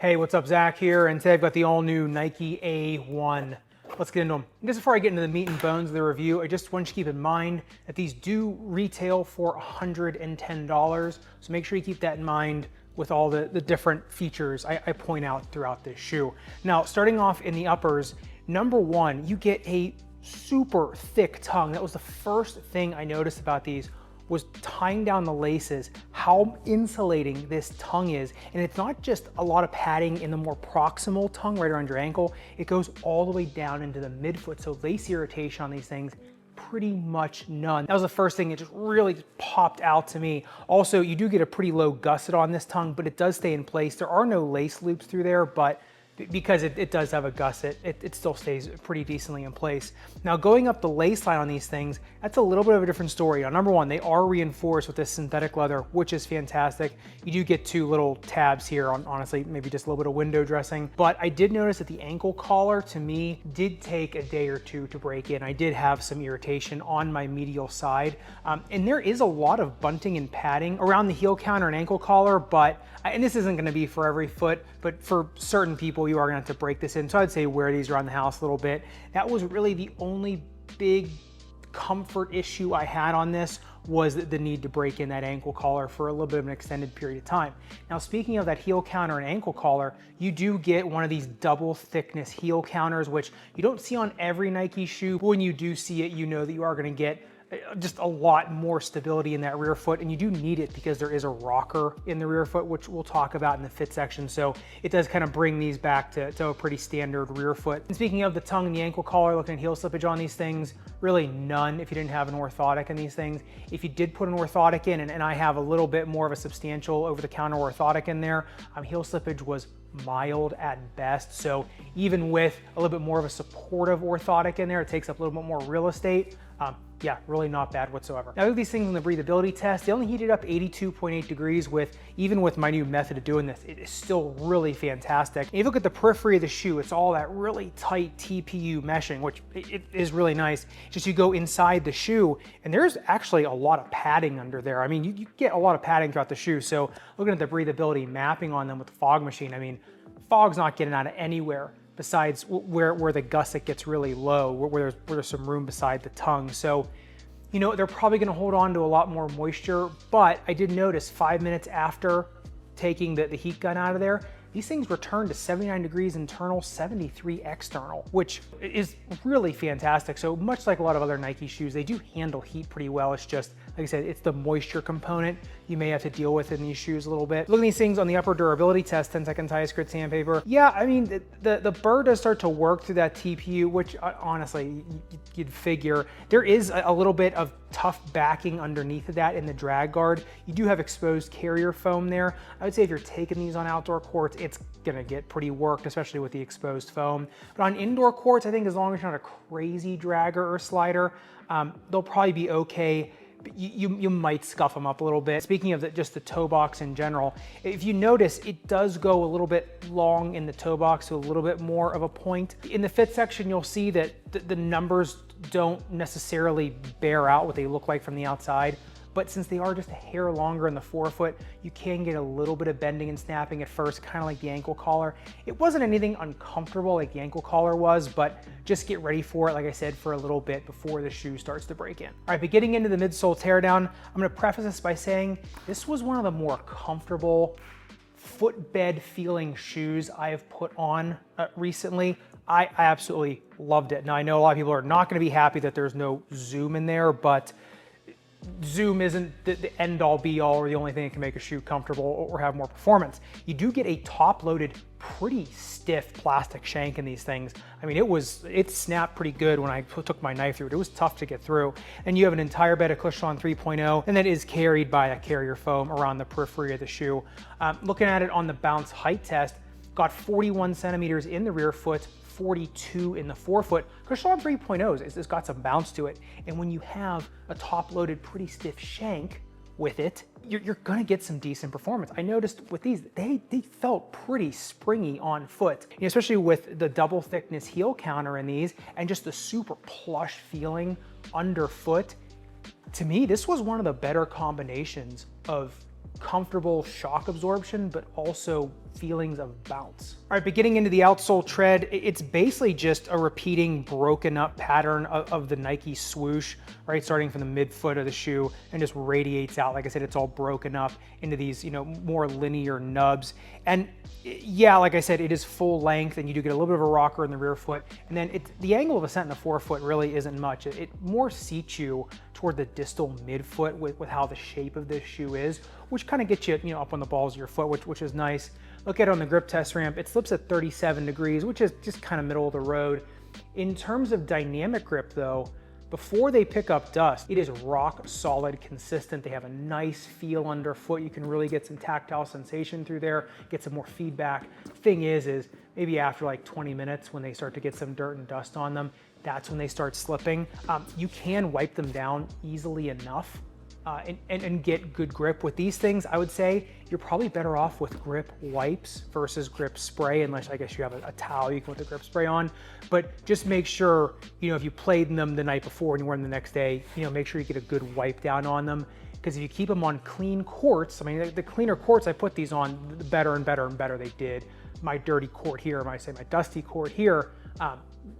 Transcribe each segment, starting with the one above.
Hey, what's up? Zach here, and today I've got the all-new Nike A1. Let's get into them. I guess before I get into the meat and bones of the review, I just want you to keep in mind that these do retail for $110, so make sure you keep that in mind with all the different features I point out throughout this shoe. Now, starting off in the uppers, number one, you get a super thick tongue. That was the first thing I noticed about these, was tying down the laces, how insulating this tongue is. And it's not just a lot of padding in the more proximal tongue right around your ankle, it goes all the way down into the midfoot. So lace irritation on these things, pretty much none. That was the first thing that just really popped out to me. Also, you do get a pretty low gusset on this tongue, but it does stay in place. There are no lace loops through there, but because it does have a gusset, it still stays pretty decently in place. Now, going up the lace line on these things, that's a little bit of a different story. Now, number one, they are reinforced with this synthetic leather, which is fantastic. You do get two little tabs here on, honestly, maybe just a little bit of window dressing. But I did notice that the ankle collar, to me, did take a day or two to break in. I did have some irritation on my medial side. And there is a lot of bunting and padding around the heel counter and ankle collar, but, and this isn't gonna be for every foot, but for certain people, you are gonna have to break this in. So I'd say wear these around the house a little bit. That was really the only big comfort issue I had on this, was the need to break in that ankle collar for a little bit of an extended period of time. Now, speaking of that heel counter and ankle collar, you do get one of these double thickness heel counters, which you don't see on every Nike shoe. But when you do see it, you know that you are gonna get just a lot more stability in that rear foot, and you do need it because there is a rocker in the rear foot, which we'll talk about in the fit section. So it does kind of bring these back to a pretty standard rear foot. And speaking of the tongue and the ankle collar, looking at heel slippage on these things, really none if you didn't have an orthotic in these things. If you did put an orthotic in, and I have a little bit more of a substantial over-the-counter orthotic in there, heel slippage was mild at best. So even with a little bit more of a supportive orthotic in there, it takes up a little bit more real estate. Yeah, really not bad whatsoever. Now, look at these things in the breathability test. They only heated up 82.8 degrees even with my new method of doing this, it is still really fantastic. And if you look at the periphery of the shoe, it's all that really tight TPU meshing, which it is really nice. Just you go inside the shoe, and there's actually a lot of padding under there. I mean, you get a lot of padding throughout the shoe. So looking at the breathability mapping on them with the fog machine, I mean, fog's not getting out of anywhere besides where the gusset gets really low, where there's some room beside the tongue. So, you know, they're probably gonna hold on to a lot more moisture, but I did notice 5 minutes after taking the heat gun out of there, these things return to 79 degrees internal, 73 external, which is really fantastic. So much like a lot of other Nike shoes, they do handle heat pretty well. It's just, like I said, it's the moisture component you may have to deal with in these shoes a little bit. Look at these things on the upper durability test, 10-second tie grit sandpaper. Yeah, I mean, the burr does start to work through that TPU, which honestly, you'd figure. There is a little bit of tough backing underneath of that in the drag guard. You do have exposed carrier foam there. I would say if you're taking these on outdoor courts, it's gonna get pretty worked, especially with the exposed foam. But on indoor courts, I think as long as you're not a crazy dragger or slider, they'll probably be okay. You might scuff them up a little bit. Speaking of just the toe box in general, if you notice, it does go a little bit long in the toe box, so a little bit more of a point. In the fit section, you'll see that the numbers don't necessarily bear out what they look like from the outside. But since they are just a hair longer in the forefoot, you can get a little bit of bending and snapping at first, kind of like the ankle collar. It wasn't anything uncomfortable like the ankle collar was, but just get ready for it, like I said, for a little bit before the shoe starts to break in. All right, but getting into the midsole teardown, I'm gonna preface this by saying this was one of the more comfortable footbed feeling shoes I have put on recently. I absolutely loved it. Now, I know a lot of people are not gonna be happy that there's no zoom in there, but zoom isn't the end all be all or the only thing that can make a shoe comfortable or have more performance. You do get a top loaded, pretty stiff plastic shank in these things. I mean, it snapped pretty good when I took my knife through it. It was tough to get through. And you have an entire bed of Cushion 3.0, and that is carried by a carrier foam around the periphery of the shoe. Looking at it on the bounce height test, got 41 centimeters in the rear foot, 42 in the forefoot. Cushion 3.0 it's got some bounce to it. And when you have a top-loaded, pretty stiff shank with it, you're gonna get some decent performance. I noticed with these, they felt pretty springy on foot, especially with the double thickness heel counter in these and just the super plush feeling underfoot. To me, this was one of the better combinations of comfortable shock absorption, but also feelings of bounce. All right, but getting into the outsole tread, it's basically just a repeating broken up pattern of the Nike swoosh, right? Starting from the midfoot of the shoe and just radiates out. Like I said, it's all broken up into these, more linear nubs. And yeah, like I said, it is full length and you do get a little bit of a rocker in the rear foot. And then the angle of ascent in the forefoot really isn't much. It more seats you toward the distal midfoot with how the shape of this shoe is, which kind of gets you, up on the balls of your foot, which is nice. Look at it on the grip test ramp. It slips at 37 degrees, which is just kind of middle of the road. In terms of dynamic grip though, before they pick up dust, it is rock solid, consistent. They have a nice feel underfoot. You can really get some tactile sensation through there, get some more feedback. Thing is maybe after like 20 minutes when they start to get some dirt and dust on them, that's when they start slipping. You can wipe them down easily enough and get good grip. With these things, I would say you're probably better off with grip wipes versus grip spray, unless I guess you have a towel you can put the grip spray on. But just make sure, if you played in them the night before and you wear them the next day, make sure you get a good wipe down on them. Because if you keep them on clean quartz, I mean, the cleaner quartz I put these on, the better and better and better they did. My dirty quart here, my dusty quart here,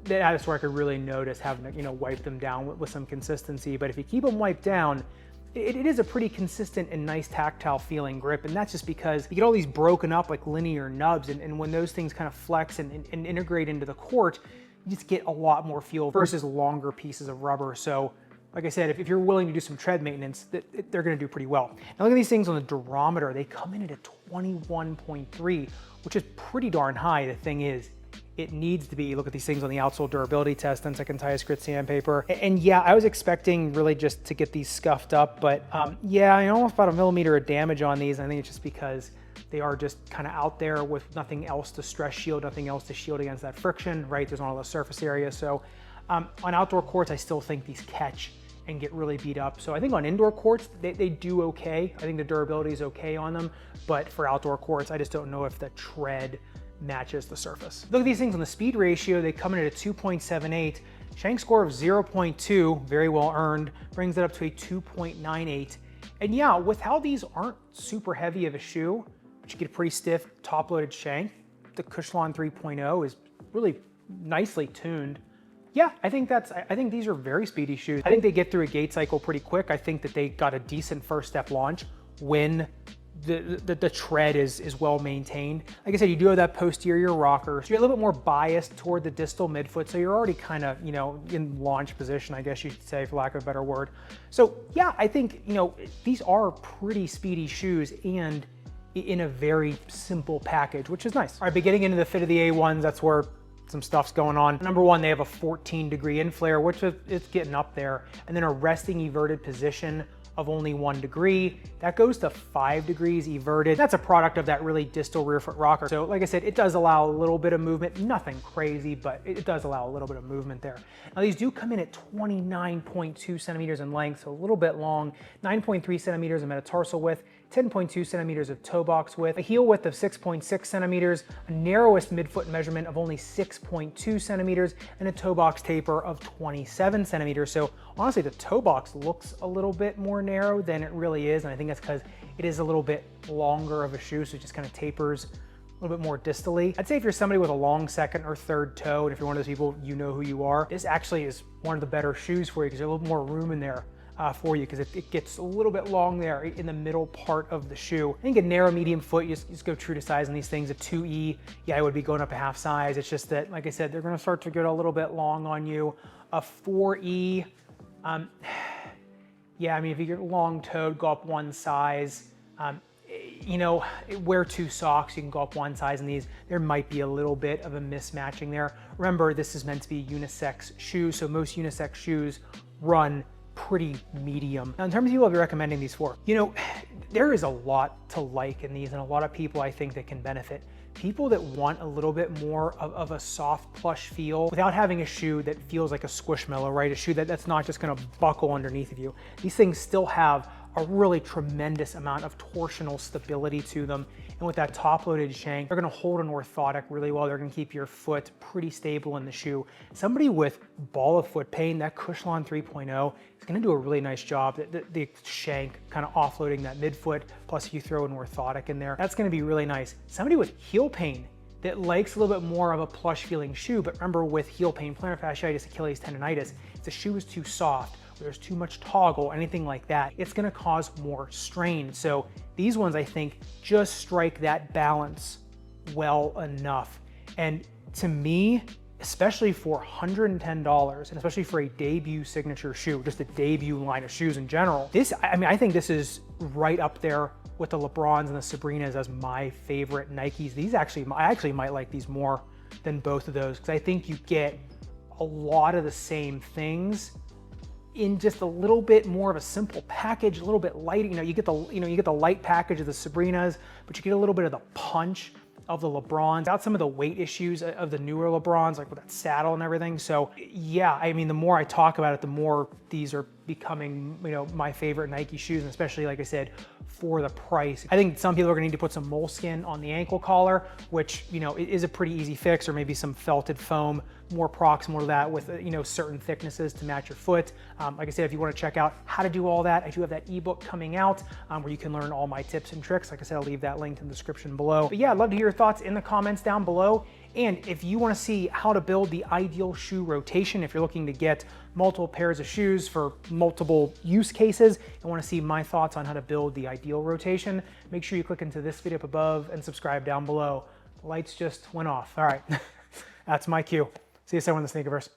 that is where I could really notice having to, wipe them down with some consistency. But if you keep them wiped down, it is a pretty consistent and nice tactile feeling grip. And that's just because you get all these broken up like linear nubs. And when those things kind of flex and integrate into the quart, you just get a lot more feel versus longer pieces of rubber. So like I said, if you're willing to do some tread maintenance, they're gonna do pretty well. Now look at these things on the durometer. They come in at a 21.3, which is pretty darn high. The thing is, it needs to be. Look at these things on the outsole durability test on second tire grit sandpaper. And yeah, I was expecting really just to get these scuffed up, but yeah, almost about 1 millimeter of damage on these. I think it's just because they are just kind of out there with nothing else to stress shield, nothing else to shield against that friction, right? There's not all the surface area. So on outdoor courts, I still think these catch and get really beat up. So I think on indoor courts, they do okay. I think the durability is okay on them, but for outdoor courts, I just don't know if the tread matches the surface. Look at these things on the speed ratio. They come in at a 2.78. Shank score of 0.2, very well earned, brings it up to a 2.98. And yeah, with how these aren't super heavy of a shoe, but you get a pretty stiff top-loaded shank, the Cushlan 3.0 is really nicely tuned. Yeah, I think these are very speedy shoes. I think they get through a gait cycle pretty quick. I think that they got a decent first step launch when the tread is well maintained. Like I said, you do have that posterior rocker, so you're a little bit more biased toward the distal midfoot, so you're already kind of, in launch position, I guess you could say, for lack of a better word. So yeah, I think, these are pretty speedy shoes and in a very simple package, which is nice. All right, but getting into the fit of the A1s, that's where some stuff's going on. Number one, they have a 14-degree inflare, which is getting up there, and then a resting everted position of only 1 degree. That goes to 5 degrees everted. That's a product of that really distal rear foot rocker. So like I said, it does allow a little bit of movement, nothing crazy, but it does allow a little bit of movement there. Now these do come in at 29.2 centimeters in length, so a little bit long, 9.3 centimeters in metatarsal width, 10.2 centimeters of toe box width, a heel width of 6.6 centimeters, a narrowest midfoot measurement of only 6.2 centimeters, and a toe box taper of 27 centimeters. So honestly, the toe box looks a little bit more narrow than it really is, and I think that's because it is a little bit longer of a shoe, so it just kind of tapers a little bit more distally. I'd say if you're somebody with a long second or third toe, and if you're one of those people, you know who you are, this actually is one of the better shoes for you because there's a little more room in there for you, because it gets a little bit long there in the middle part of the shoe. I think a narrow medium foot, you just go true to size on these things. A 2E, yeah, I would be going up a half size. It's just that, like I said, they're gonna start to get a little bit long on you. A 4E, yeah, I mean, if you get long-toed, go up 1 size. Wear 2 socks, you can go up 1 size in these. There might be a little bit of a mismatching there. Remember, this is meant to be a unisex shoe, so most unisex shoes run pretty medium. Now, in terms of people I'll be recommending these for, there is a lot to like in these, and a lot of people I think that can benefit. People that want a little bit more of a soft plush feel without having a shoe that feels like a Squishmallow, right? A shoe that's not just gonna buckle underneath of you. These things still have a really tremendous amount of torsional stability to them. And with that top-loaded shank, they're gonna hold an orthotic really well. They're gonna keep your foot pretty stable in the shoe. Somebody with ball of foot pain, that Cushlon 3.0 is gonna do a really nice job. The shank kind of offloading that midfoot, plus if you throw an orthotic in there, that's gonna be really nice. Somebody with heel pain that likes a little bit more of a plush feeling shoe, but remember with heel pain, plantar fasciitis, Achilles tendonitis, if the shoe is too soft, or there's too much toggle, anything like that, it's gonna cause more strain. So these ones, I think, just strike that balance well enough. And to me, especially for $110, and especially for a debut signature shoe, just a debut line of shoes in general, I think this is right up there with the LeBrons and the Sabrinas as my favorite Nikes. I actually might like these more than both of those, because I think you get a lot of the same things in just a little bit more of a simple package, a little bit light. You get the light package of the Sabrinas, but you get a little bit of the punch of the LeBrons, without some of the weight issues of the newer LeBrons, like with that saddle and everything. So yeah, I mean, the more I talk about it, the more these are becoming, my favorite Nike shoes, and especially, like I said, for the price. I think some people are gonna need to put some moleskin on the ankle collar, which, it is a pretty easy fix, or maybe some felted foam more proximal to that with, certain thicknesses to match your foot. Like I said, if you wanna check out how to do all that, I do have that ebook coming out where you can learn all my tips and tricks. Like I said, I'll leave that linked in the description below. But yeah, I'd love to hear your thoughts in the comments down below. And if you want to see how to build the ideal shoe rotation, if you're looking to get multiple pairs of shoes for multiple use cases and want to see my thoughts on how to build the ideal rotation, make sure you click into this video up above and subscribe down below. The lights just went off. All right, that's my cue. See you soon in the Sneakerverse.